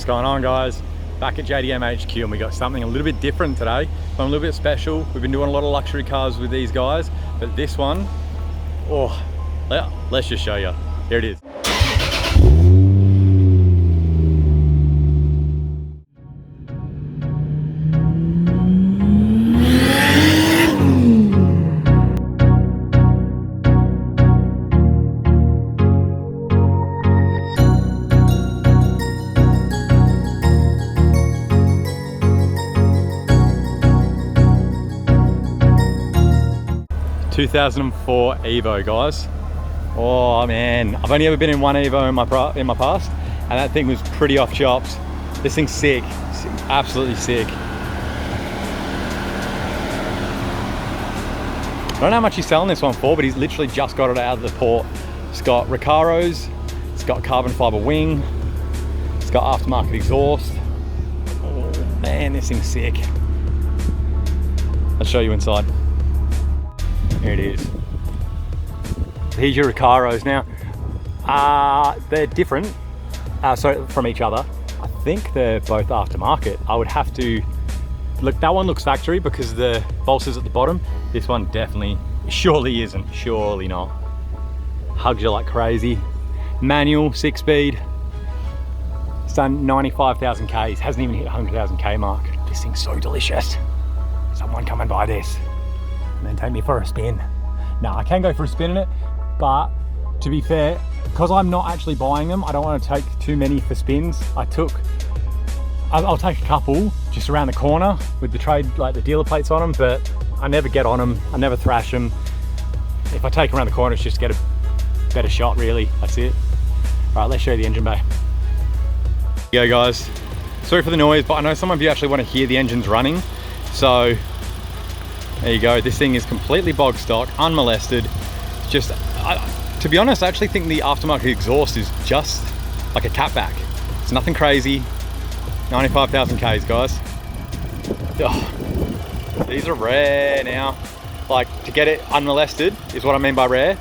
going on, guys? Back at JDM HQ, and we got something a little bit different today, but a little bit special. We've been doing a lot of luxury cars with these guys, but this one, oh, let's just show you. Here it is. ...2004 EVO, guys. Oh man, I've only ever been in one EVO in my past, and that thing was pretty off chops. This thing's sick, absolutely sick. I don't know how much he's selling this one for, but he's literally just got it out of the port. It's got Recaros, it's got carbon fiber wing, it's got aftermarket exhaust. Oh man, this thing's sick. I'll show you inside. Here it is. Here's your Recaros. Now, they're different from each other. I think they're both aftermarket. I would have to look. That one looks factory because the bolsters at the bottom. This one definitely, surely isn't. Surely not. Hugs you like crazy. Manual, 6-speed. It's done 95,000 Ks. Hasn't even hit 100,000 K mark. This thing's so delicious. Someone come and buy this and then take me for a spin. No, I can go for a spin in it, but to be fair, because I'm not actually buying them, I don't want to take too many for spins. I'll take a couple just around the corner with the trade, like the dealer plates on them, but I never get on them, I never thrash them. If I take around the corner, it's just to get a better shot, really. That's it. All right, let's show you the engine bay. Here you go, guys. Sorry for the noise, but I know some of you actually want to hear the engines running, so there you go. This thing is completely bog stock, unmolested. Just, to be honest, I actually think the aftermarket exhaust is just like a catback. It's nothing crazy. 95,000 Ks, guys. Oh, these are rare now. Like, to get it unmolested is what I mean by rare.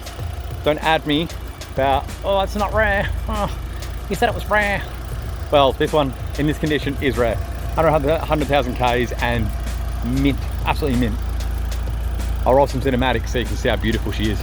Don't add me about, oh, it's not rare. Oh, you said it was rare. Well, this one in this condition is rare. 100,000 Ks and mint, absolutely mint. I'll roll some cinematics so you can see how beautiful she is.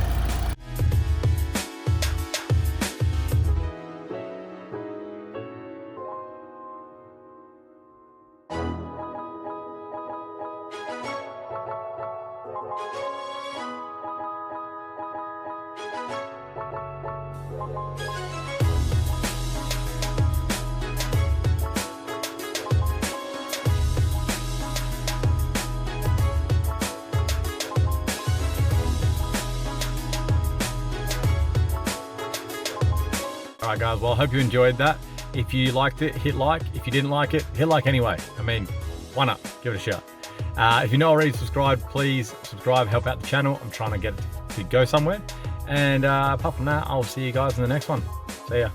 Alright guys, well I hope you enjoyed that. If you liked it, hit like. If you didn't like it, hit like anyway. I mean, why not? Give it a shot. If you're not already subscribed, please subscribe, help out the channel. I'm trying to get it to go somewhere. And apart from that, I'll see you guys in the next one. See ya.